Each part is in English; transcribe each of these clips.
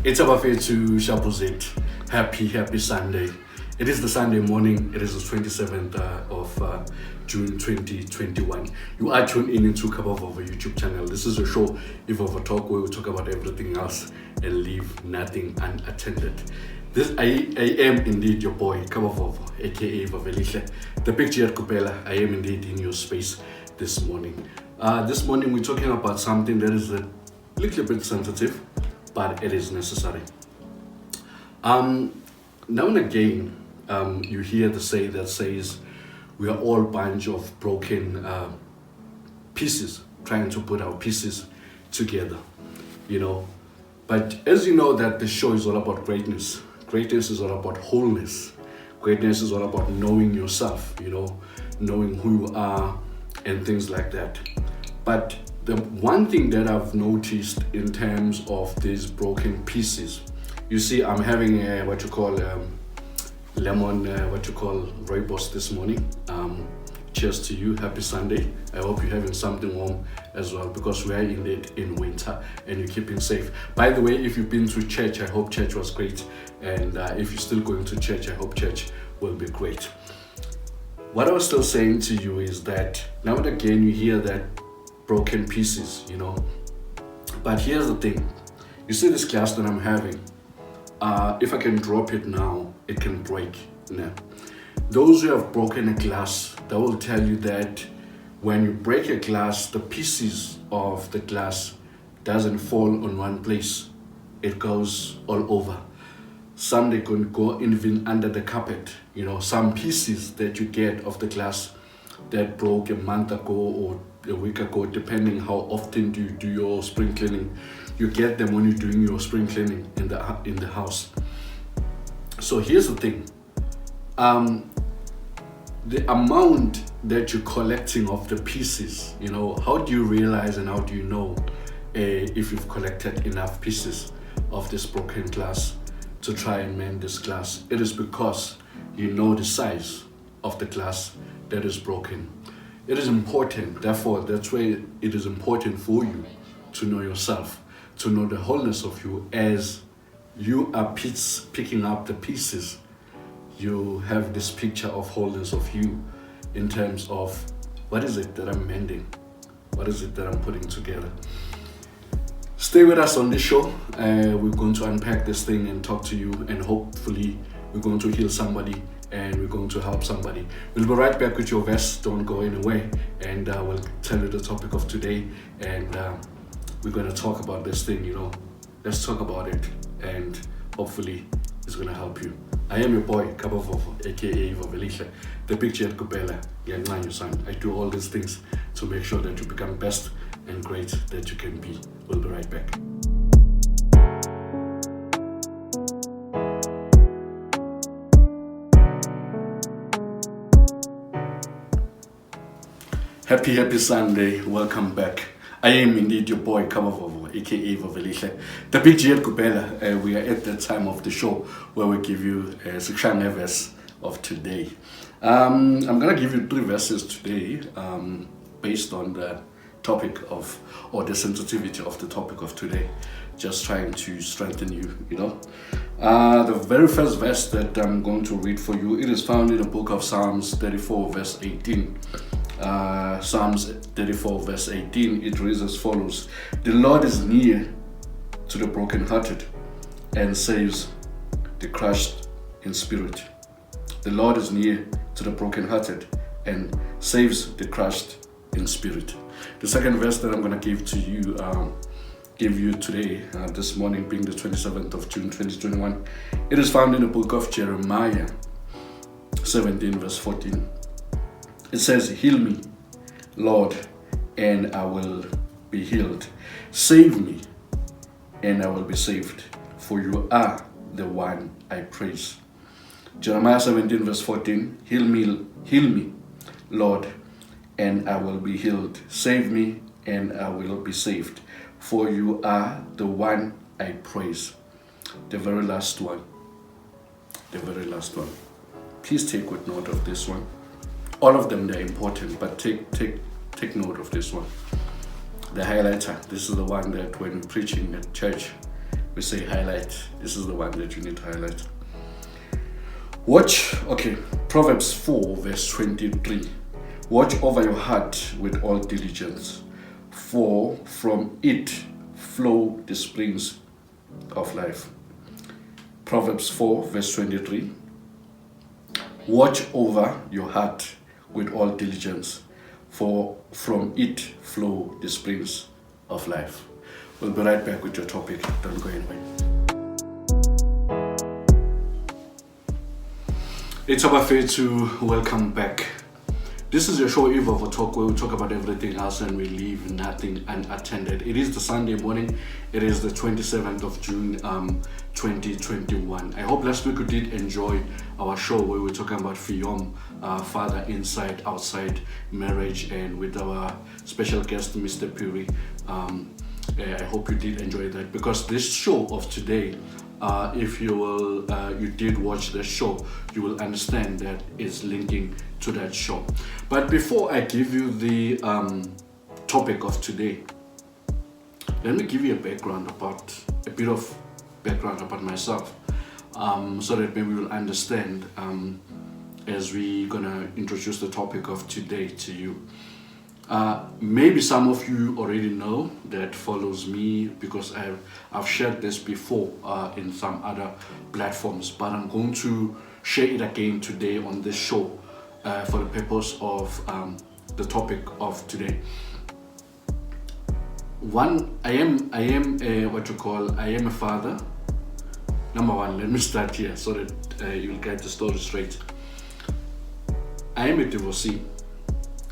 It's about to Shapuzit. Happy Sunday. It is the Sunday morning. It is the 27th of June 2021. You are tuned in into Cup of Over YouTube channel. This is a show, If Over Talk, where we talk about everything else and leave nothing unattended. I am indeed your boy, Cup of Over, aka Vavelisha. The picture at Kupela, I am indeed in your space this morning. This morning we're talking about something that is a little bit sensitive, but it is necessary. Now and again, you hear the say that says we are all a bunch of broken pieces trying to put our pieces together, you know. But as you know that the show is all about greatness. Greatness is all about wholeness. Greatness is all about knowing yourself, you know, knowing who you are and things like that. But the one thing that I've noticed in terms of these broken pieces, you see, I'm having what you call lemon, rooibos this morning. Cheers to you. Happy Sunday. I hope you're having something warm as well, because we are indeed in winter and you're keeping safe. By the way, if you've been to church, I hope church was great. And if you're still going to church, I hope church will be great. What I was still saying to you is that now and again you hear that broken pieces, you know. But here's the thing. You see this class that I'm having, if I can drop it now, it can break. Now, those who have broken a glass, they will tell you that when you break a glass, the pieces of the glass doesn't fall on one place. It goes all over. Some they can go even under the carpet. You know, some pieces that you get of the glass that broke a month ago or a week ago, depending how often do you do your spring cleaning. You get them when you're doing your spring cleaning in the house. So here's the thing. The amount that you're collecting of the pieces, you know, how do you realize and how do you know if you've collected enough pieces of this broken glass to try and mend this glass? It is because you know the size of the glass that is broken. It is important, therefore, that's why it is important for you to know yourself, to know the wholeness of you. As you are picking up the pieces, you have this picture of wholeness of you in terms of what is it that I'm mending? What is it that I'm putting together? Stay with us on this show. We're going to unpack this thing and talk to you, and hopefully we're going to heal somebody and we're going to help somebody. We'll be right back with your vest. Don't go anywhere, and we'll tell you the topic of today, and we're going to talk about this thing, you know. Let's talk about it, and hopefully it's going to help you. I am your boy, Kabavovo, aka Vavelisha, the picture at Kupela, your son. I do all these things to make sure that you become best and great that you can be. We'll be right back. Happy Sunday. Welcome back. I am indeed your boy, Kabavovo, aka Vavelisha, the big G at Kupela. We are at that time of the show where we give you a Sikshane verse of today. I'm going to give you 3 verses today based on the topic of, or the sensitivity of the topic of today. Just trying to strengthen you, you know. The very first verse that I'm going to read for you, it is found in the book of Psalms 34 verse 18. Psalms 34 verse 18, it reads as follows: The Lord is near to the brokenhearted and saves the crushed in spirit. The Lord is near to the brokenhearted and saves the crushed in spirit. The second verse that I'm going to give you today, this morning being the 27th of June 2021, it is found in the book of Jeremiah 17 verse 14. It says, Heal me, Lord, and I will be healed. Save me, and I will be saved, for you are the one I praise. Jeremiah 17 verse 14, Heal me, Lord, and I will be healed. Save me, and I will be saved, for you are the one I praise. The very last one. Please take good note of this one. All of them, they're important, but take note of this one. The highlighter, this is the one that when preaching at church, we say highlight. This is the one that you need to highlight. Watch, okay, Proverbs 4 verse 23. Watch over your heart with all diligence, for from it flow the springs of life. Proverbs 4 verse 23. Watch over your heart with all diligence, for from it flow the springs of life. We'll be right back with your topic. Don't go anywhere. It's our fair to welcome back. This is your show, Eve of a Talk, where we talk about everything else and we leave nothing unattended. It is the Sunday morning. It is the 27th of June, 2021. I hope last week you did enjoy our show where we're talking about Fiyom, father inside, outside marriage, and with our special guest, Mr. Puri. I hope you did enjoy that, because this show of today, if you did watch the show, you will understand that it's linking to that show. But before I give you the topic of today, let me give you a bit of background about myself, so that maybe you'll understand as we're gonna introduce the topic of today to you. Maybe some of you already know that follows me, because I've shared this before in some other platforms, but I'm going to share it again today on this show for the purpose of the topic of today. I am a father. Number one, let me start here so that you'll get the story straight. I am a divorcee,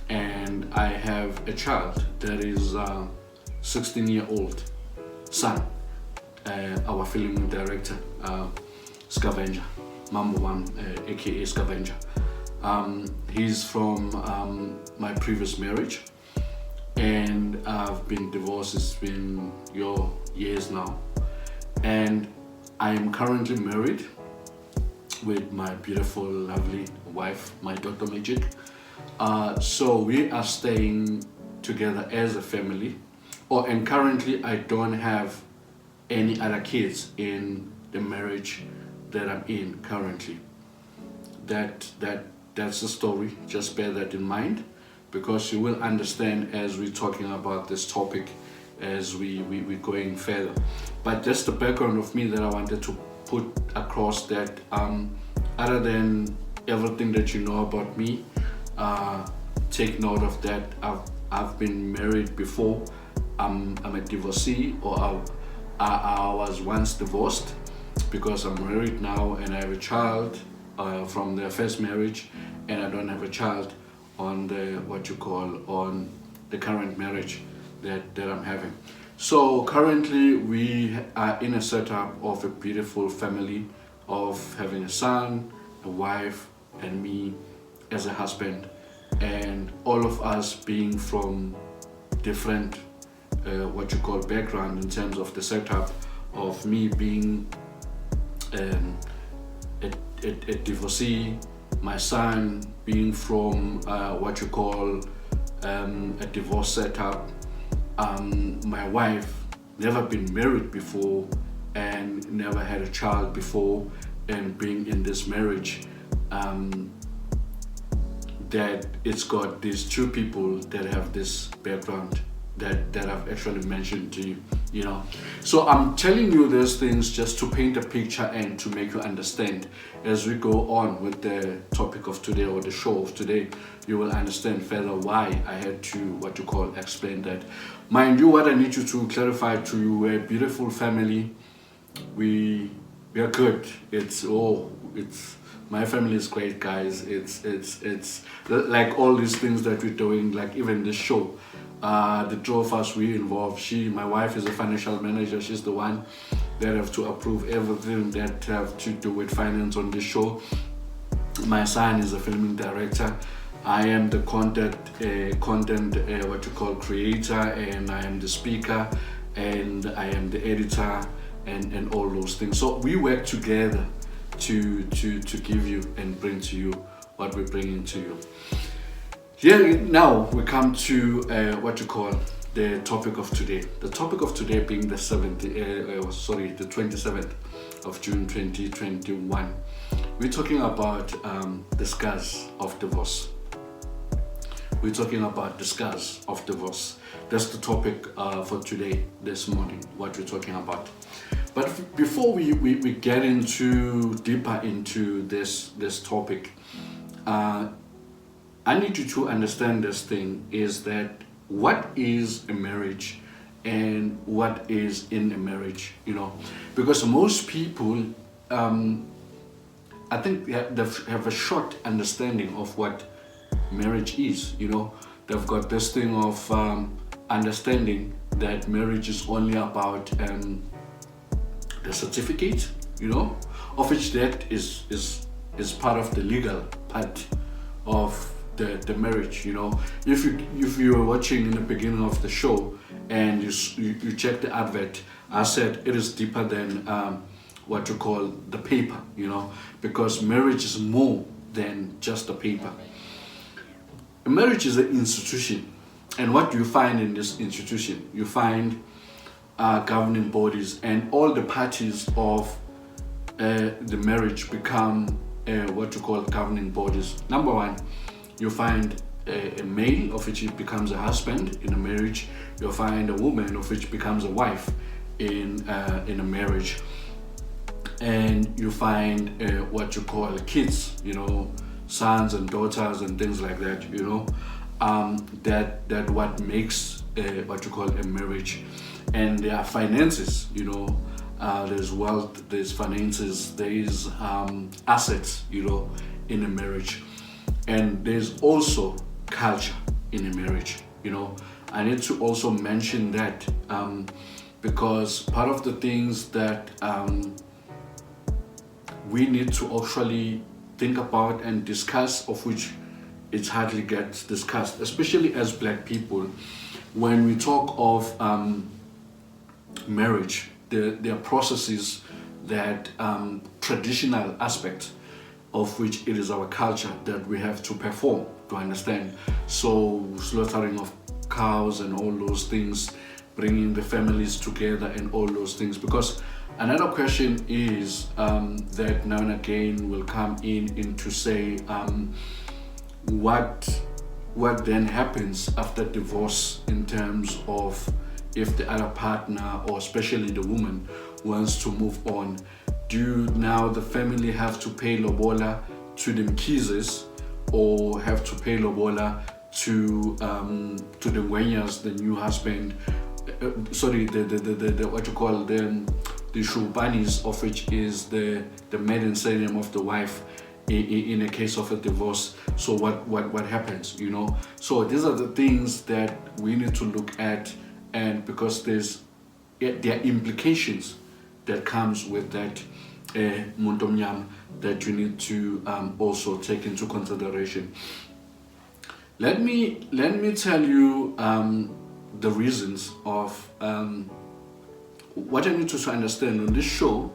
and I have a child that is 16-year-old son, our film director, Scavenger, Mambo One, aka Scavenger. He's from my previous marriage, and I've been divorced. It's been years now, and I am currently married with my beautiful, lovely wife, my Dr. Magic. So we are staying together as a family, and currently I don't have any other kids in the marriage that I'm in currently. That's the story. Just bear that in mind, because you will understand as we're talking about this topic as we're going further. But that's the background of me that I wanted to put across, that other than everything that you know about me, take note of that. I've been married before. I'm a divorcee, or I was once divorced, because I'm married now and I have a child from the first marriage, and I don't have a child on on the current marriage that I'm having. So currently we are in a setup of a beautiful family, of having a son, a wife, and me as a husband, and all of us being from different background in terms of the setup of me being a divorcee, my son being from a divorce setup, my wife never been married before and never had a child before, and being in this marriage, that it's got these two people that have this background that I've actually mentioned to you, So I'm telling you these things just to paint a picture and to make you understand. As we go on with the topic of today, or the show of today, you will understand further why I had to explain that. Mind you, what I need you to clarify to you, we're a beautiful family. We are good. My family is great, guys. It's like all these things that we're doing, like even this show. The two of us, we involved. My wife is a financial manager. She's the one that have to approve everything that have to do with finance on this show. My son is a filming director. I am the content creator, and I am the speaker, and I am the editor, and all those things. So we work together to give you and bring to you what we're bringing to you. Here now we come to the topic of today. The topic of today being the 27th of June 2021. We're talking about the scars of divorce. We're talking about the scars of divorce. That's the topic for today, this morning, what we're talking about. But before we get deeper into this topic, I need you to understand this thing is that what is a marriage and what is in a marriage, because most people, I think they have a short understanding of what marriage is. They've got this thing of understanding that marriage is only about the certificate, of which that is part of the legal part of the marriage. If you were watching in the beginning of the show and you check the advert, I said it is deeper than what you call the paper, because marriage is more than just a paper. A marriage is an institution, and what do you find in this institution? You find governing bodies, and all the parties of the marriage become what you call governing bodies. Number one, you find a male, of which it becomes a husband in a marriage. You'll find a woman, of which becomes a wife in a marriage. And you find what you call kids, sons and daughters and things like that, that what makes what you call a marriage. And there are finances, there's wealth, there's finances, there's assets, in a marriage. And there's also culture in a marriage, I need to also mention that because part of the things that we need to actually think about and discuss, of which it hardly gets discussed, especially as Black people. When we talk of marriage, there are processes that traditional aspects of which it is our culture that we have to perform to understand. So slaughtering of cows and all those things, bringing the families together and all those things. Because another question is that now and again will come in to say what then happens after divorce in terms of if the other partner, or especially the woman, wants to move on. Do now the family have to pay lobola to the Mkizes, or have to pay lobola to the Wenyas, the new husband? The what you call them, the Shubanis, of which is the maiden surname of the wife in a case of a divorce. So what happens, So these are the things that we need to look at, and because there are implications that comes with that muntomnyam that you need to also take into consideration. Let me tell you the reasons of what I need to understand on this show.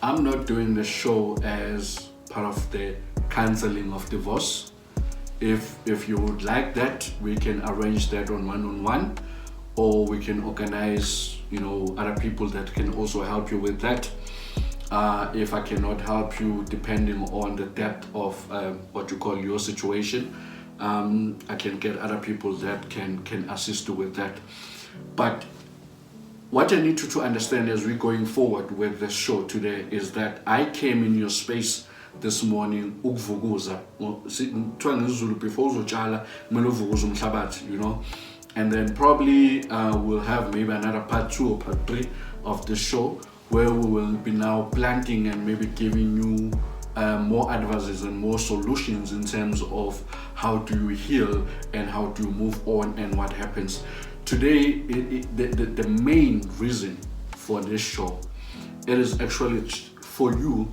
I'm not doing the show as part of the counseling of divorce. If you would like that, we can arrange that on one-on-one, or we can organize other people that can also help you with that. If I cannot help you, depending on the depth of what you call your situation, I can get other people that can assist you with that. But what I need you to understand as we're going forward with the show today is that I came in your space this morning ukuvuguza. Kuthiwa ngesiZulu, before uzotshala kumele uvuguze umhlabathi, and then probably we'll have maybe another part 2 or part 3 of the show where we will be now planting and maybe giving you more advices and more solutions in terms of how do you heal and how do you move on and what happens. Today, the main reason for this show, it is actually for you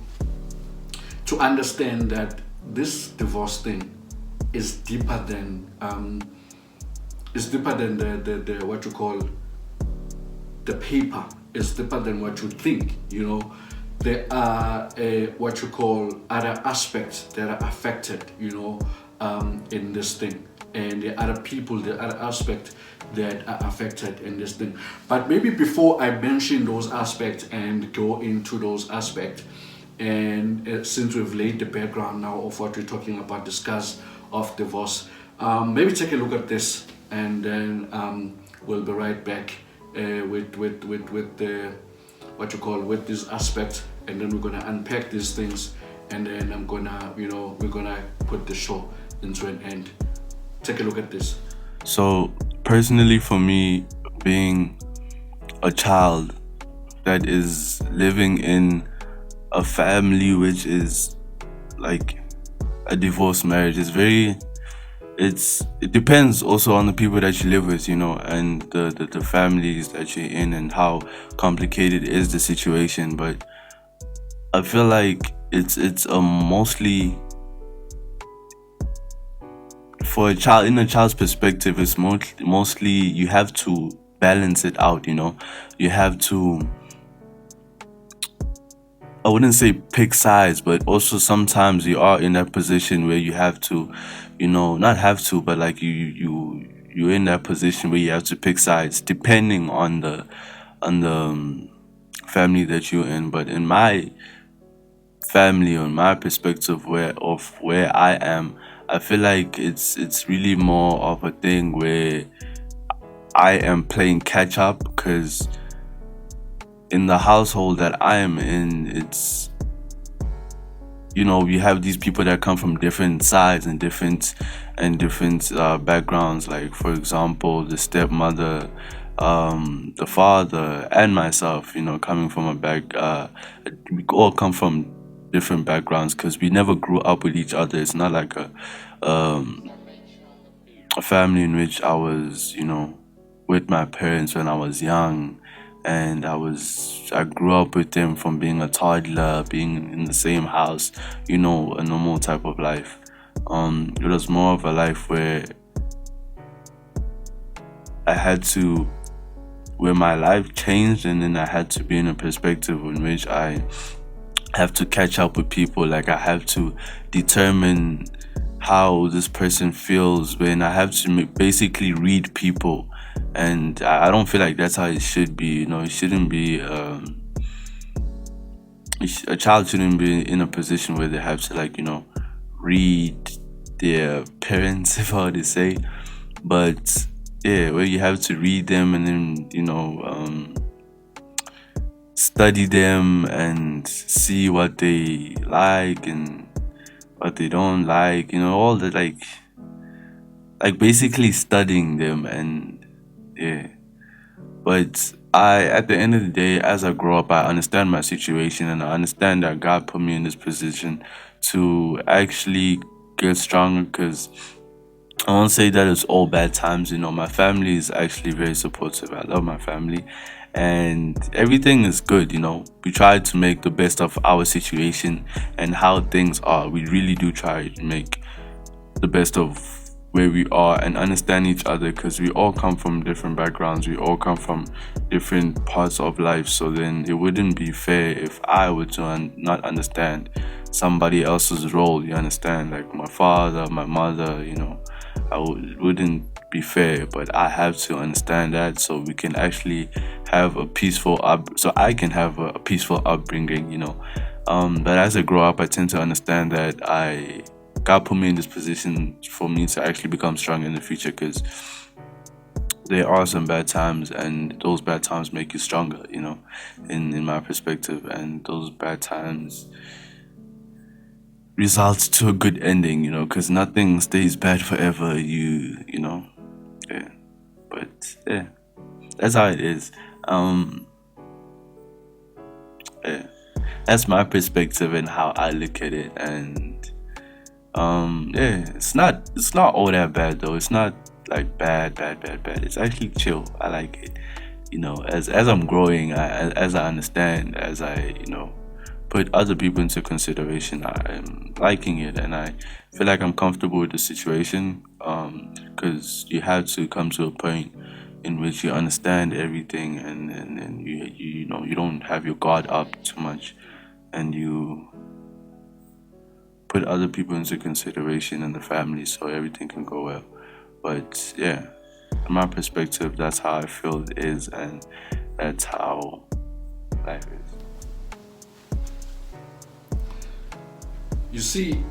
to understand that this divorce thing is deeper than the what you call the paper. It's deeper than what you think. There are what you call other aspects that are affected, in this thing. and there are other people, there are other aspects that are affected in this thing. But maybe before I mention those aspects and go into those aspects, and since we've laid the background now of what we're talking about, discuss of divorce, maybe take a look at this, and then we'll be right back with the what you call with this aspect, and then we're gonna unpack these things, and then I'm gonna we're gonna put the show into an end. Take a look at this. So, personally, for me, being a child that is living in a family which is like a divorced marriage is very it depends also on the people that you live with, and the families that you're in and how complicated is the situation. But I feel like it's mostly for a child. In a child's perspective, it's mostly you have to balance it out. You have to, I wouldn't say pick sides, but also sometimes you are in that position where you have to, not have to, but like you're in that position where you have to pick sides depending on the family that you're in. But in my family, on my perspective where I am, I feel like it's really more of a thing where I am playing catch up, because in the household that I am in, we have these people that come from different sides and different backgrounds. Like, for example, the stepmother, the father, and myself. Coming from we all come from different backgrounds because we never grew up with each other. It's not like a family in which I was, with my parents when I was young, and I grew up with them from being a toddler, being in the same house, a normal type of life. It was more of a life I had to where my life changed, and then I had to be in a perspective in which I have to catch up with people. Like, I have to determine how this person feels, when I have to basically read people. And I don't feel like that's how it should be. It shouldn't be. A child shouldn't be in a position where they have to, like, read their parents, if I were to say. But yeah, where you have to read them, and then study them and see what they like and what they don't like. All the like basically studying them. And yeah. But at the end of the day, as I grow up, I understand my situation, and I understand that God put me in this position to actually get stronger. Because I won't say that it's all bad times. My family is actually very supportive. I love my family, and everything is good. We try to make the best of our situation and how things are. We really do try to make the best of where we are and understand each other, because we all come from different backgrounds. We all come from different parts of life. So then it wouldn't be fair if I were to not understand somebody else's role. You understand? Like my father, my mother, it wouldn't be fair. But I have to understand that, so we can actually have a peaceful so I can have a peaceful upbringing. But as I grow up, I tend to understand that God put me in this position for me to actually become strong in the future, because there are some bad times, and those bad times make you stronger, in my perspective. And those bad times result to a good ending, because nothing stays bad forever. Yeah. But yeah, that's how it is. Yeah, that's my perspective and how I look at it. And yeah, it's not all that bad though. It's not like bad. It's actually chill. I like it. As I'm growing, as I understand, as I put other people into consideration, I'm liking it, and I feel like I'm comfortable with the situation. Because you have to come to a point in which you understand everything, and you don't have your guard up too much, and you put other people into consideration and the family, so everything can go well. But yeah, from my perspective, that's how I feel it is, and that's how life is. You see,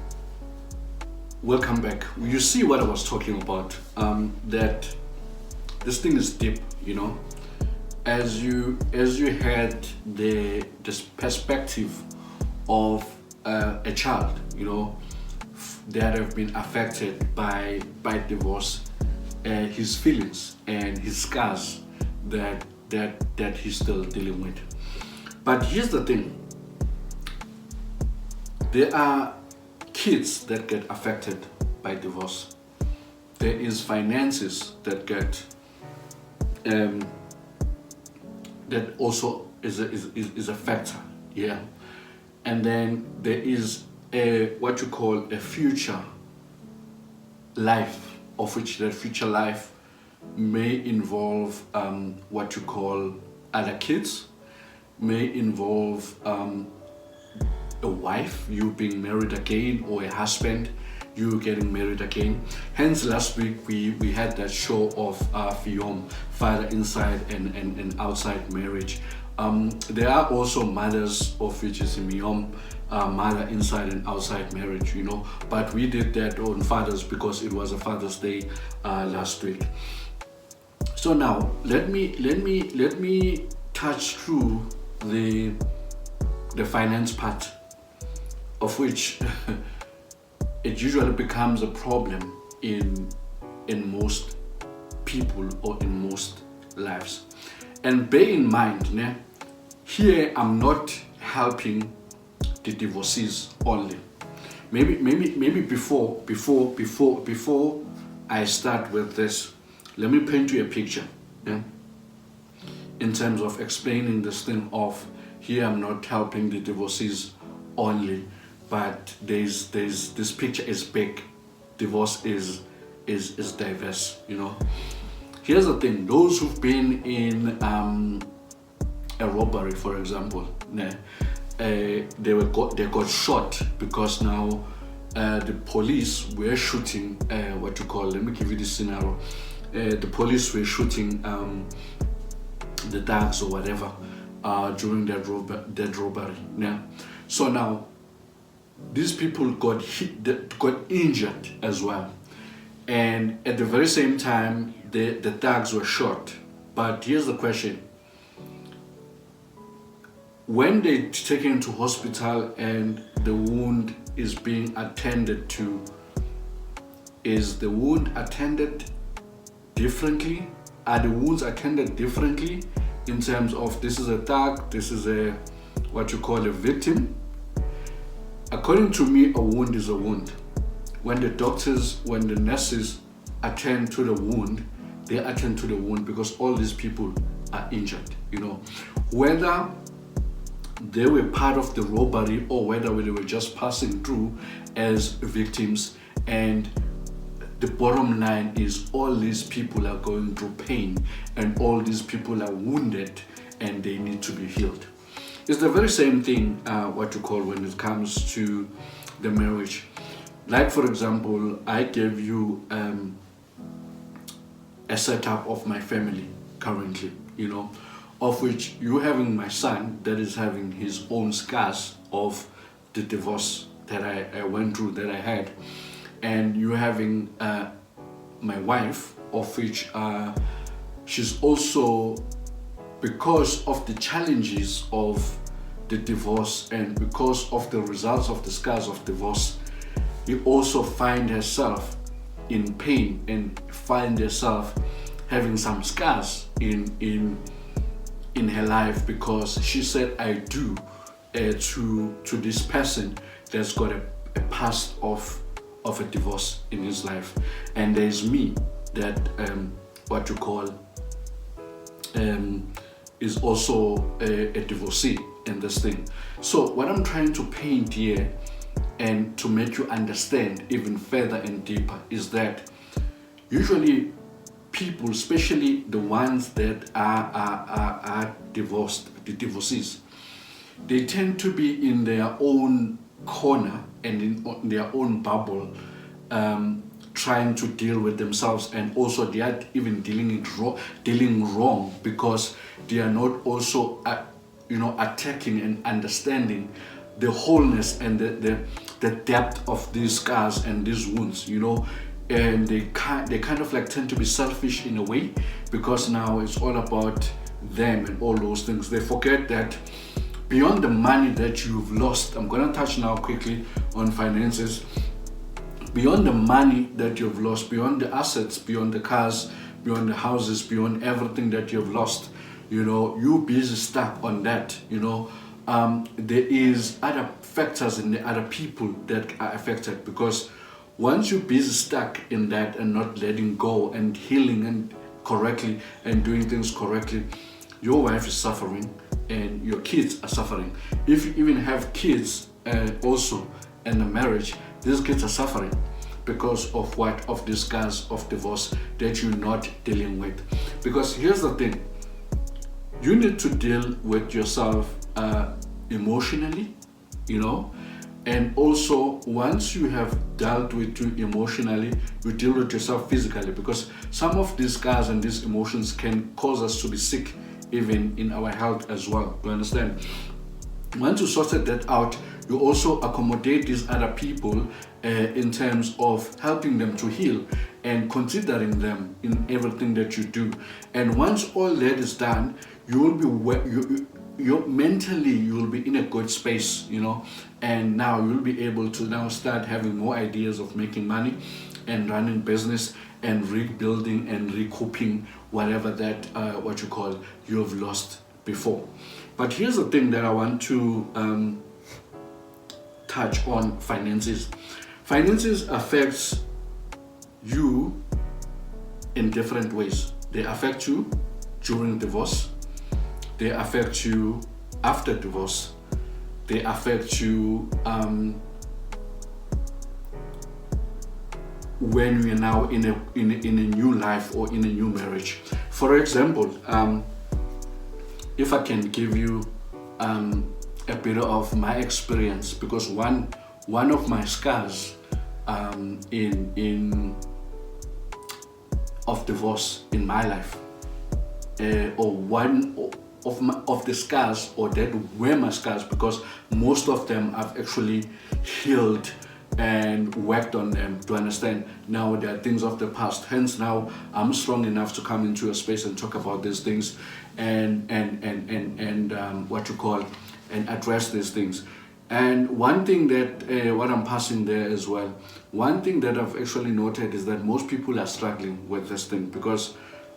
welcome back. You see what I was talking about. That this thing is deep, you know. As you had this perspective of a child, you know, that have been affected by divorce, his feelings and his scars that he's still dealing with. But here's the thing: there are kids that get affected by divorce. There is finances that get um, that also is a factor, yeah. And then there is a what you call a future life, of which that future life may involve what you call other kids, may involve a wife, you being married again, or a husband, you getting married again. Hence, last week we had that show of Fiom, father inside and outside marriage. There are also mothers, of which is Miom, mother inside and outside marriage, you know. But we did that on Fathers because it was a Father's Day last week. So now let me touch through the finance part, of which it usually becomes a problem in most people or in most lives. And bear in mind, né, here I'm not helping the divorcees only. Maybe before I start with this, let me paint you a picture. Yeah? In terms of explaining this thing of here I'm not helping the divorcees only, but there's this picture is big. Divorce is diverse, you know. Here's the thing: those who've been in a robbery, for example, yeah, they got shot because now the police were shooting what you call. Let me give you this scenario. The police were shooting the thugs or whatever during that robbery. Yeah. So now these people got injured as well, and at the very same time the thugs were shot. But here's the question: when they taken to hospital and the wound is being attended to, is the wound attended differently? Are the wounds attended differently in terms of this is a thug, this is a what you call a victim? According to me, a wound is a wound. When the nurses attend to the wound, they attend to the wound because all these people are injured, you know. Whether they were part of the robbery or whether they were just passing through as victims, and the bottom line is all these people are going through pain and all these people are wounded and they need to be healed. It's the very same thing what you call when it comes to the marriage. Like for example, I gave you a setup of my family currently, you know, of which you having my son that is having his own scars of the divorce that I went through, that I had, and you having my wife, of which she's also, because of the challenges of the divorce and because of the results of the scars of divorce, you also find herself in pain and find herself having some scars in her life, because she said I do to this person that's got a past of a divorce in his life, and there's me that what you call is also a divorcee in this thing. So what I'm trying to paint here and to make you understand even further and deeper is that usually people, especially the ones that are divorced, the divorcees, they tend to be in their own corner and in their own bubble, trying to deal with themselves, and also they are even dealing wrong because they are not also attacking and understanding the wholeness and the depth of these scars and these wounds, and they kind of like tend to be selfish in a way, because now it's all about them and all those things. They forget that beyond the money that you've lost, I'm going to touch now quickly on finances. Beyond the money that you've lost, beyond the assets, beyond the cars, beyond the houses, beyond everything that you've lost, you busy stuck on that. There is other factors and the other people that are affected, because once you're busy stuck in that and not letting go and healing and correctly and doing things correctly, your wife is suffering and your kids are suffering. If you even have kids also in a marriage, these kids are suffering because of what? Of the scars of divorce that you're not dealing with. Because here's the thing, you need to deal with yourself emotionally, and also once you have dealt with you emotionally, you deal with yourself physically, because some of these scars and these emotions can cause us to be sick even in our health as well. You understand? Once you sorted that out, you also accommodate these other people in terms of helping them to heal and considering them in everything that you do. And once all that is done, you will be mentally you will be in a good space, and now you'll be able to now start having more ideas of making money and running business and rebuilding and recouping whatever that you've lost before. But here's the thing that I want to touch on: finances. Finances affects you in different ways. They affect you during divorce. They affect you after divorce. They affect you when you're now in a new life or in a new marriage. For example, if I can give you a bit of my experience, because one of my scars of divorce in my life, or one of the scars, or that were my scars, because most of them I've actually healed and worked on them to understand now they are things of the past. Hence now I'm strong enough to come into a space and talk about these things and address these things. And one thing that what I'm passing there as well, one thing that I've actually noted is that most people are struggling with this thing, because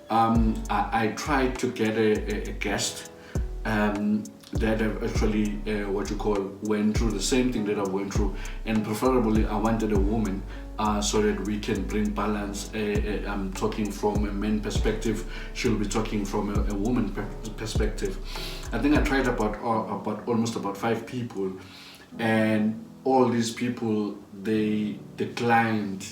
I tried to get a guest that have actually went through the same thing that I went through, and preferably I wanted a woman, so that we can bring balance. I'm talking from a man perspective, she'll be talking from a woman perspective. I think I tried about almost 5 people, and all these people, they declined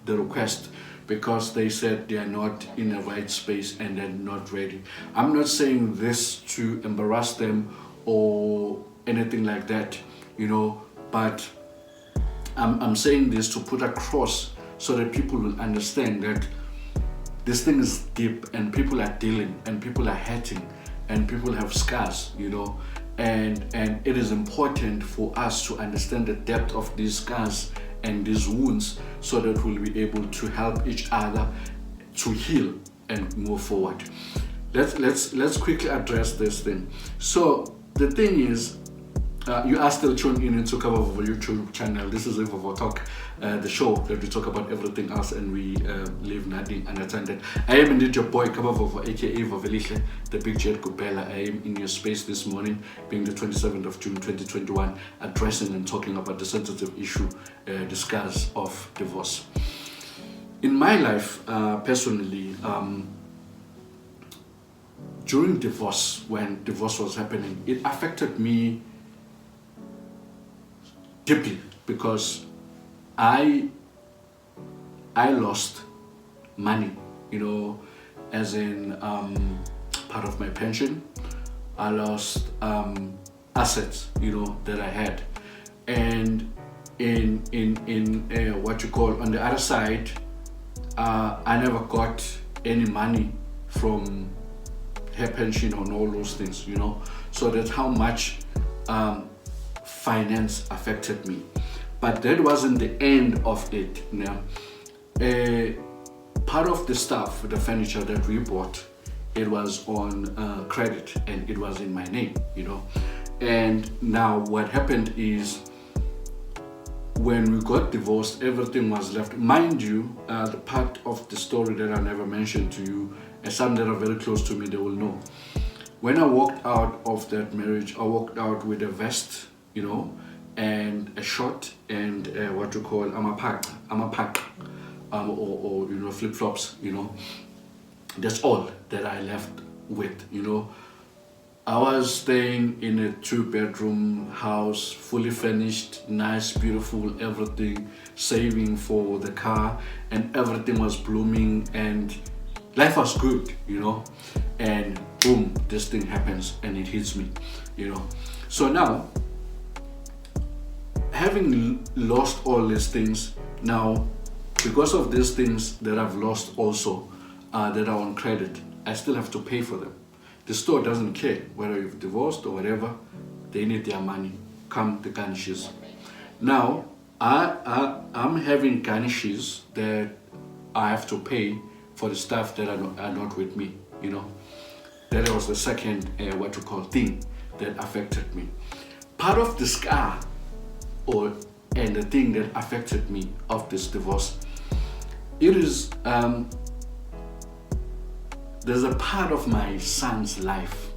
the request because they said they are not in the right space and they're not ready. I'm not saying this to embarrass them or anything like that, but I'm saying this to put across so that people will understand that this thing is deep, and people are dealing, and people are hurting, and people have scars, and it is important for us to understand the depth of these scars and these wounds, so that we'll be able to help each other to heal and move forward. Let's quickly address this thing. So the thing is, you are still tuned in into Cover of our YouTube channel. This is Evo Talk, the show that we talk about everything else and we leave nothing unattended. I am indeed your boy Cover of aka Vavelihle, the Big Jet Kupela. I am in your space this morning, being the 27th of June 2021, addressing and talking about the sensitive issue, the scars of divorce. In my life, personally, during divorce, when divorce was happening, it affected me deeply, because I lost money, as in part of my pension. I lost assets, that I had, and in what you call on the other side, I never got any money from her pension and all those things, you know. So that's how much finance affected me. But that wasn't the end of it. You know? Part of the stuff, the furniture that we bought, it was on credit and it was in my name, you know. And now what happened is, when we got divorced, everything was left. Mind you, the part of the story that I never mentioned to you, and some that are very close to me, they will know. When I walked out of that marriage, I walked out with a vest, you know, and a short and what you call amapak, or you know, flip flops, you know. That's all that I left with, you know. I was staying in a 2-bedroom house, fully furnished, nice, beautiful, everything, saving for the car, and everything was blooming and life was good, you know. And boom, this thing happens and it hits me, you know. So now, having lost all these things, now, because of these things that I've lost also, that are on credit, I still have to pay for them. The store doesn't care whether you've divorced or whatever. They need their money. Come the garnishes. Now, I'm having garnishes that I have to pay for the stuff that are not with me, you know. That was the second, what you call, thing that affected me. Part of the scar, and the thing that affected me of this divorce, it is, there's a part of my son's life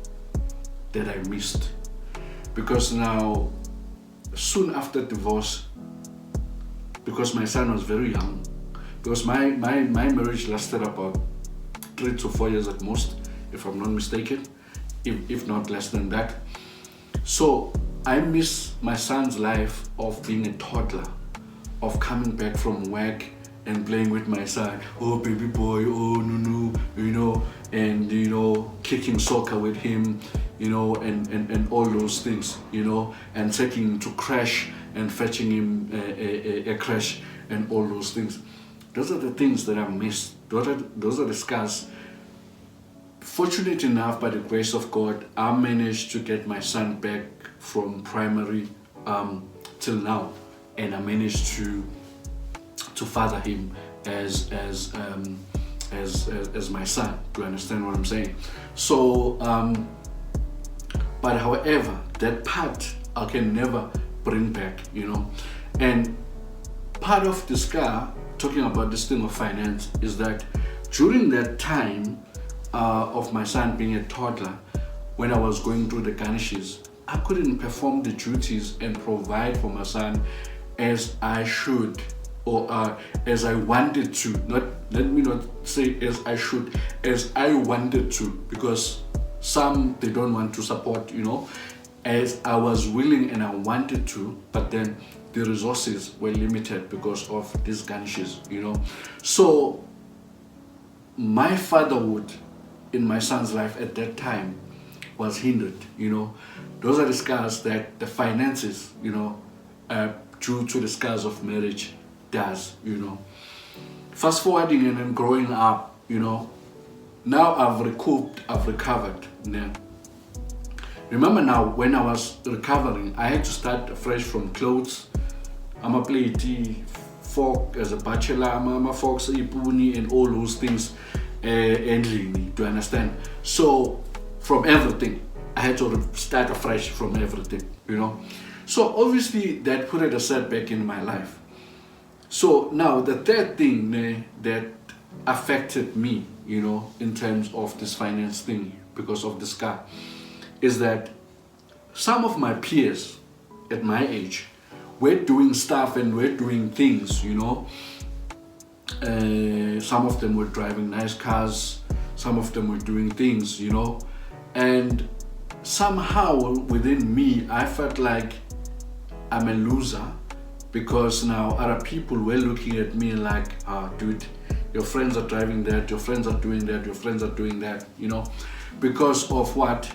that I missed, because now, soon after divorce, because my son was very young, because my marriage lasted about 3 to 4 years at most, if I'm not mistaken, if not less than that. So I miss my son's life of being a toddler, of coming back from work and playing with my son, oh baby boy, oh no, you know, and you know, kicking soccer with him, you know, and all those things, you know, and taking him to crash and fetching him a crash and all those things. Those are the things that I missed. Those are the scars. Fortunate enough, by the grace of God, I managed to get my son back from primary till now, and I managed to father him as my son. Do you understand what I'm saying? So, but however, that part I can never bring back, you know. And part of the scar, talking about this thing of finance, is that during that time of my son being a toddler, when I was going through the garnishes, I couldn't perform the duties and provide for my son as I should, or as I wanted to. Let me not say as I should, as I wanted to, because some, they don't want to support, you know, as I was willing and I wanted to, but then the resources were limited because of these garnishes, you know. So my fatherhood in my son's life at that time was hindered, you know. Those are the scars that the finances, you know, due to the scars of marriage does, you know. Fast forwarding and then growing up, you know, now I've recovered now. Remember now, when I was recovering, I had to start afresh from clothes. I'm a plate, fork as a bachelor, I'm a forks, ipuni, and all those things, and do you understand? So from everything, I had to start afresh from everything, you know. So obviously that put a setback in my life. So now the third thing that affected me, you know, in terms of this finance thing, because of the scar, is that some of my peers at my age were doing stuff and were doing things, you know. Some of them were driving nice cars, some of them were doing things, you know. And somehow within me, I felt like I'm a loser, because now other people were looking at me like, dude, your friends are driving that, your friends are doing that, your friends are doing that, you know, because of what?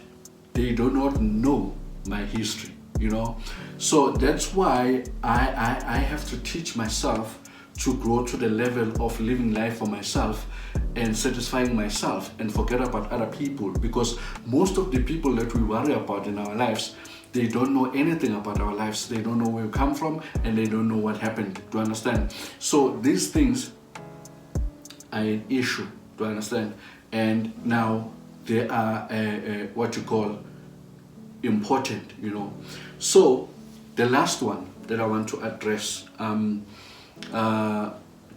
They do not know my history, you know. So that's why I have to teach myself to grow to the level of living life for myself and satisfying myself and forget about other people, because most of the people that we worry about in our lives, they don't know anything about our lives. They don't know where we come from, and they don't know what happened. Do you understand? So these things are an issue. Do you understand? And now they are what you call important, So the last one that I want to address,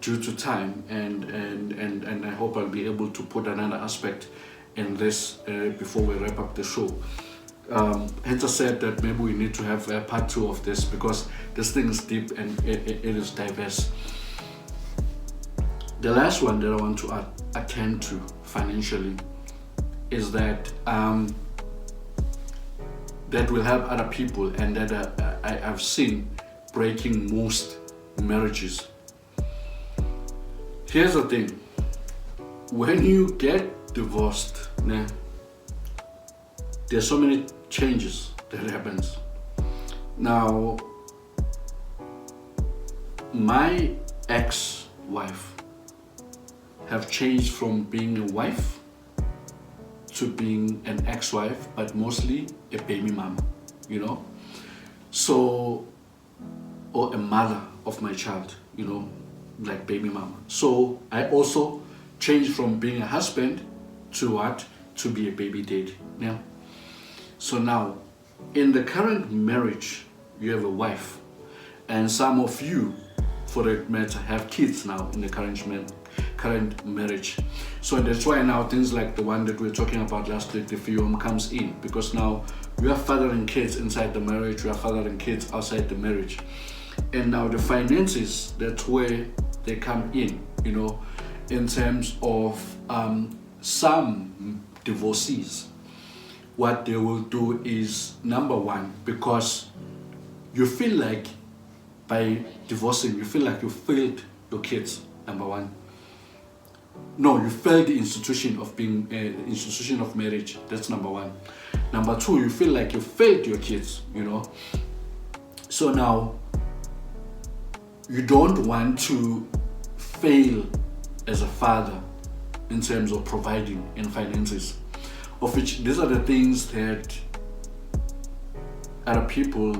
due to time, and I hope I'll be able to put another aspect in this before we wrap up the show. Hence I said that maybe we need to have a part 2 of this, because this thing is deep and it is diverse. The last one that I want to attend to financially is that that will help other people, and that I've seen breaking most marriages. Here's the thing: when you get divorced, there's so many changes that happens. Now, my ex-wife have changed from being a wife to being an ex-wife, but mostly a baby mama, So, or a mother of my child, like baby mama. So I also changed from being a husband to what? To be a baby daddy. Yeah. So now, in the current marriage, you have a wife, and some of you, for that matter, have kids now in the current marriage. So that's why now things like the one that we were talking about last week, the film, comes in, because now you are fathering kids inside the marriage, you are fathering kids outside the marriage. And now the finances, that's where they come in, in terms of some divorcees. What they will do is, number one, because you feel like by divorcing, you feel like you failed your kids, number one. No, you failed the institution of being institution of marriage. That's number one. Number two, you feel like you failed your kids, So now, you don't want to fail as a father in terms of providing in finances, of which these are the things that other people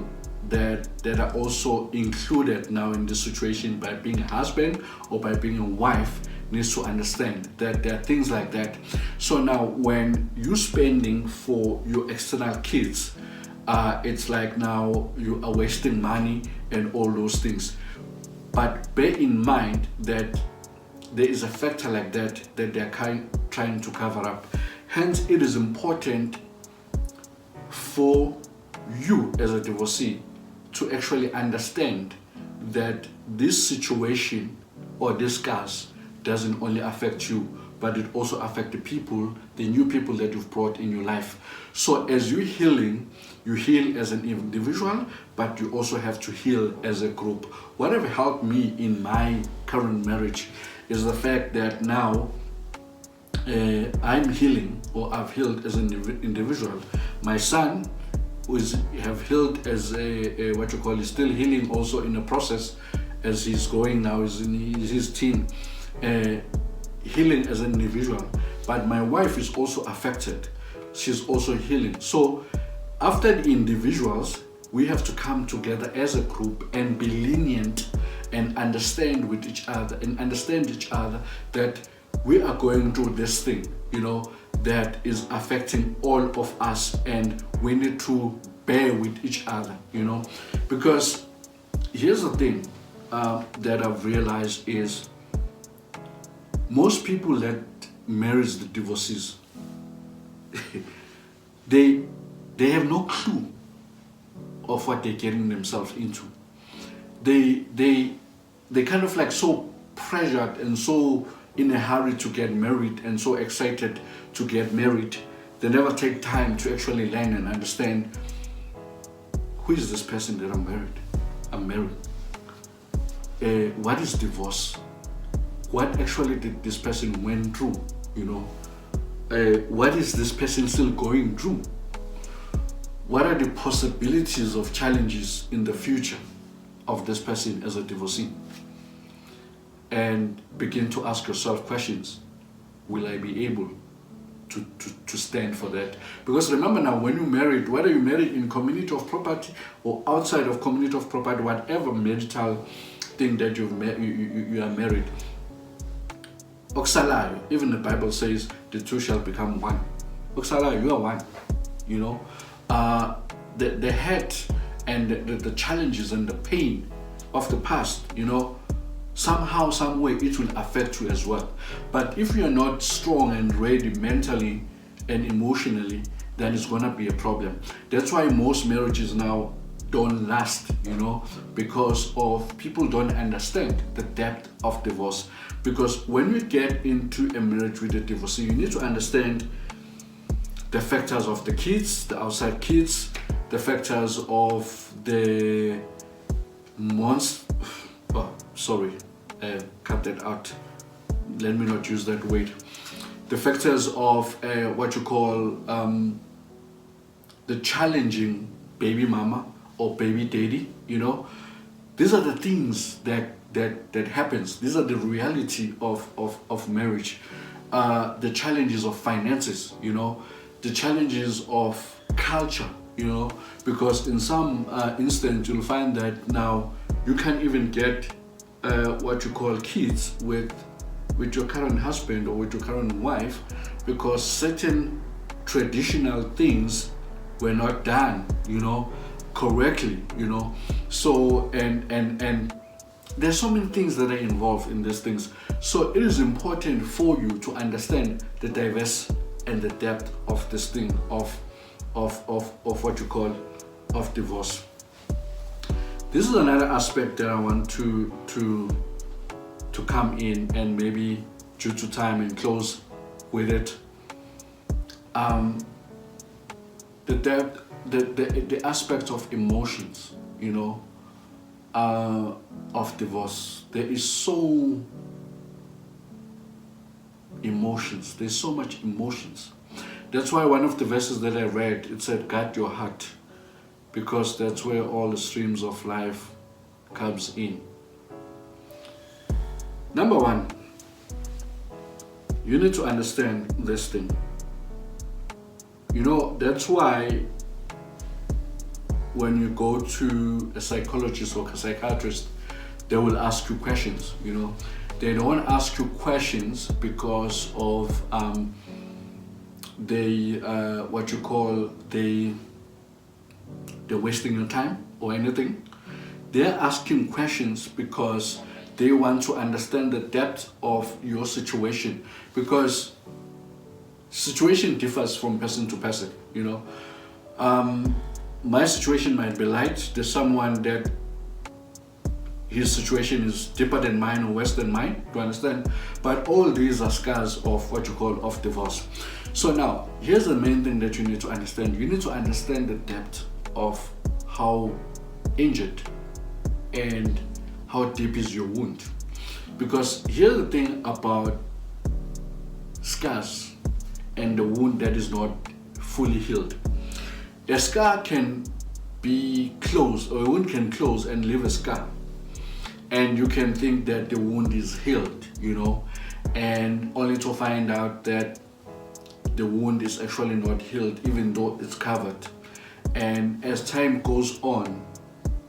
that are also included now in this situation by being a husband or by being a wife needs to understand that there are things like that. So now when you're spending for your external kids, it's like now you are wasting money and all those things. But bear in mind that there is a factor like that they're trying to cover up. Hence, it is important for you as a divorcee to actually understand that this situation or this case doesn't only affect you, but it also affects the new people that you've brought in your life. So as you're healing, you heal as an individual, but you also have to heal as a group. What have helped me in my current marriage is the fact that now I'm healing, or I've healed as an individual. My son have healed as a what you call, is still healing also in the process as he's going now, is in his teen, healing as an individual. But my wife is also affected. She's also healing. So after the individuals, we have to come together as a group and be lenient and understand with each other and understand each other that we are going through this thing, that is affecting all of us, and we need to bear with each other, because here's the thing that I've realized is most people that marries the divorcees, they have no clue of what they're getting themselves into. They kind of like so pressured and so in a hurry to get married and so excited to get married, they never take time to actually learn and understand, who is this person that I'm married? What is divorce? What actually did this person went through? What is this person still going through? what are the possibilities of challenges in the future of this person as a divorcee? And begin to ask yourself questions. Will I be able to stand for that? Because remember now, when you married, whether you married in community of property or outside of community of property, whatever marital thing that you are married, Oksalayo, even the Bible says the two shall become one. Oksalayo, you are one. You know, the hurt and the challenges and the pain of the past, you know, somehow, some way it will affect you as well. But if you are not strong and ready mentally and emotionally, then it's gonna be a problem. That's why most marriages now don't last, you know, because of people don't understand the depth of divorce. Because when you get into a marriage with a divorcee, you need to understand the factors of the kids, the outside kids, the factors of the cut that out. Let me not use that word. The factors of what you call the challenging baby mama or baby daddy. You know, these are the things that happens. These are the reality of marriage. The challenges of finances. You know, the challenges of culture. You know, because in some instance you'll find that now you can't even get what you call kids with your current husband or with your current wife, because certain traditional things were not done, you know, correctly, you know. So and there's so many things that are involved in these things. So it is important for you to understand the diverse and the depth of this thing of what you call of divorce. This is another aspect that I want to come in, and maybe due to time and close with it. The depth, the aspect of emotions, you know, of divorce. There is so emotions. There's so much emotions. That's why one of the verses that I read, it said, guard your heart, because that's where all the streams of life comes in. Number one, you need to understand this thing. You know, that's why when you go to a psychologist or a psychiatrist, they will ask you questions, you know. They don't ask you questions because of they're wasting your time or anything. They're asking questions because they want to understand the depth of your situation, because situation differs from person to person, you know. My situation might be light. There's someone that his situation is deeper than mine or worse than mine, to understand. But all these are scars of what you call of divorce. So now, here's the main thing that you need to understand. You need to understand the depth of how injured and how deep is your wound. Because here's the thing about scars and the wound that is not fully healed. A scar can be closed, or a wound can close and leave a scar. And you can think that the wound is healed, you know, and only to find out that the wound is actually not healed, even though it's covered. And as time goes on,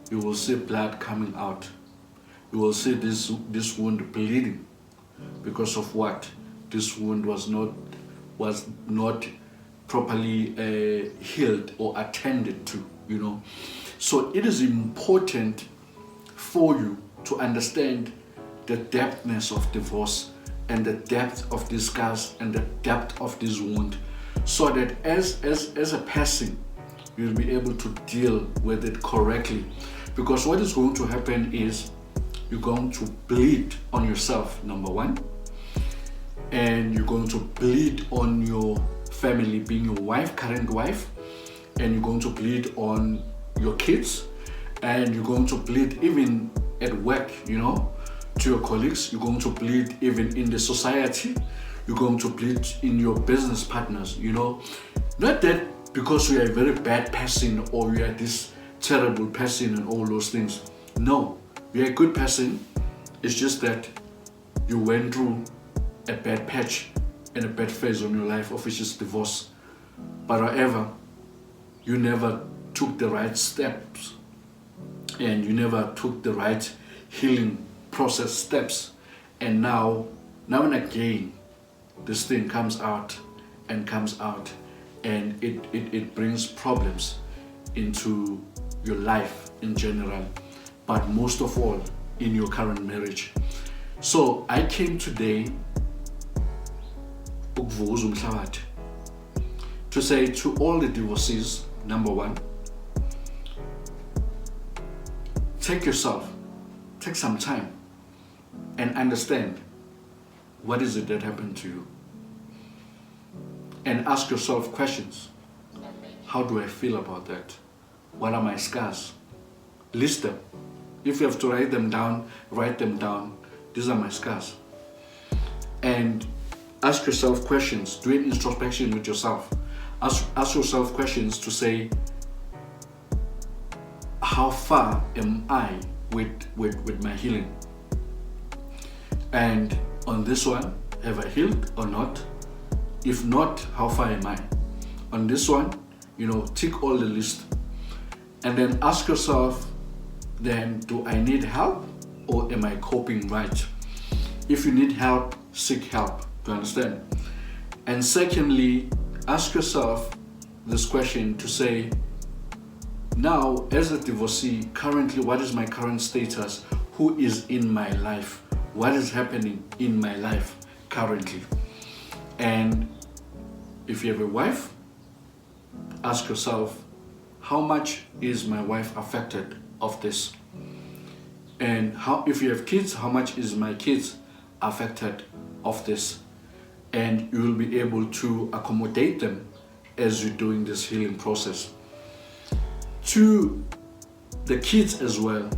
you will see blood coming out. You will see this wound bleeding because of what? This wound was not properly healed or attended to, you know. So it is important for you to understand the depthness of divorce and the depth of these scars and the depth of this wound, so that as a person you'll be able to deal with it correctly. Because what is going to happen is you're going to bleed on yourself, number one, and you're going to bleed on your family, being your wife, current wife, and you're going to bleed on your kids, and you're going to bleed even at work, you know, to your colleagues. You're going to bleed even in the society. You're going to bleed in your business partners, you know. Not that because you are a very bad person or you are this terrible person and all those things. No, you're a good person. It's just that you went through a bad patch and a bad phase on your life of which is divorce. But however, you never took the right steps and you never took the right healing process steps. And now and again, this thing comes out and it brings problems into your life in general, but most of all in your current marriage. So I came today to say to all the divorcees, number one, take some time and understand what is it that happened to you, and ask yourself questions. How do I feel about that? What are my scars? List them. If you have to write them down. These are my scars. And ask yourself questions. Do an introspection with yourself. Ask yourself questions to say, how far am I with my healing? And on this one, have I healed or not? If not, how far am I? On this one, tick all the list. And then ask yourself, then, do I need help or am I coping right? If you need help, seek help. Do you understand? And secondly, ask yourself this question to say, now, as a divorcee, currently, what is my current status? Who is in my life? What is happening in my life currently? And if you have a wife, ask yourself, how much is my wife affected of this? And if you have kids, how much is my kids affected of this? And you will be able to accommodate them as you're doing this healing process. To the kids as well,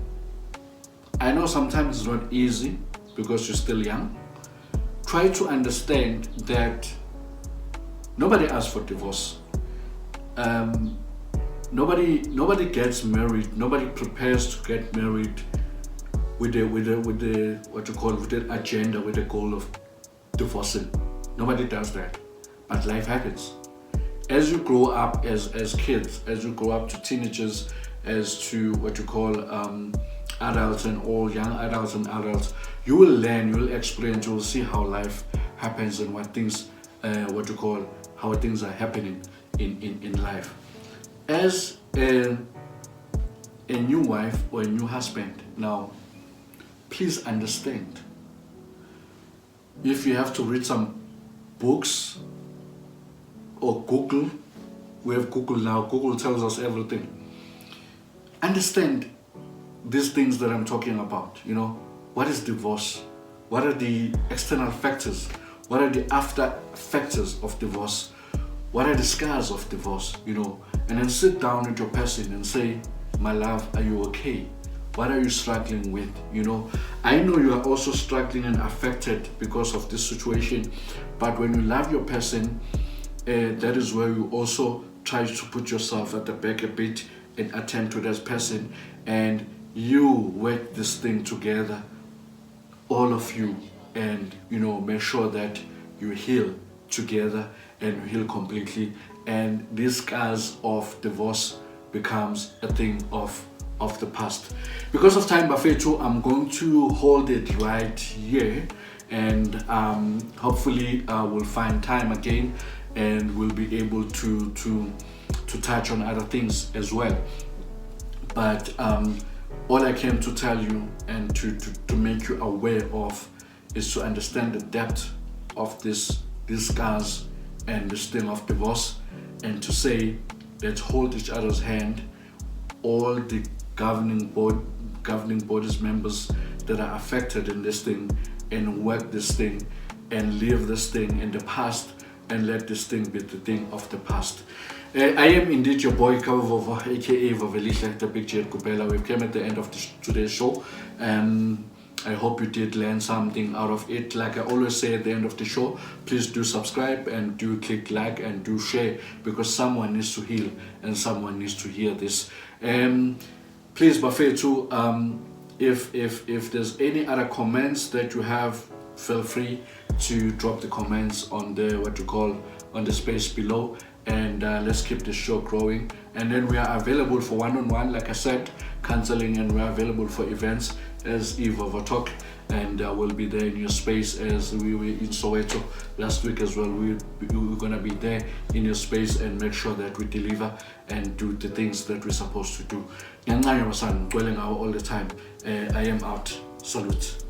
I know sometimes it's not easy because you're still young. Try to understand that nobody asks for divorce. Nobody gets married. Nobody prepares to get married with the agenda, with the goal of divorcing. Nobody does that. But life happens. As you grow up as kids, as you grow up to teenagers, as to adults and all young adults and adults, you will learn, you will experience, you will see how life happens and how things are happening in life. As a new wife or a new husband, now, please understand, if you have to read some books or Google, we have Google now, Google tells us everything. Understand these things that I'm talking about. What is divorce? What are the external factors? What are the after factors of divorce? What are the scars of divorce? And then sit down with your person and say, my love, are you okay? What are you struggling with? I know you are also struggling and affected because of this situation, but when you love your person, that is where you also try to put yourself at the back a bit and attend to that person, and you work this thing together, all of you, and make sure that you heal together and you heal completely, and these scars of divorce becomes a thing of the past. Because of time, Bafetu, I'm going to hold it right here, and hopefully we'll find time again and we'll be able to touch on other things as well. But all I came to tell you and to make you aware of is to understand the depth of these scars and this thing of divorce, and to say, let's hold each other's hand, all the governing bodies members that are affected in this thing, and work this thing and leave this thing in the past and let this thing be the thing of the past. I am indeed your boy Kavova, aka Vavelisha, the Big Jet Kupela. We've come at the end of today's show. I hope you did learn something out of it. Like I always say at the end of the show, please do subscribe and do click like and do share, because someone needs to heal and someone needs to hear this. Please, buffet too. If there's any other comments that you have, feel free to drop the comments on the on the space below, and let's keep the show growing. And then we are available for one-on-one, like I said, counseling, and we're available for events as Eve of a Talk, and we'll be there in your space as we were in Soweto last week as well. We're gonna be there in your space and make sure that we deliver and do the things that we're supposed to do. All the time. I am out. Salute.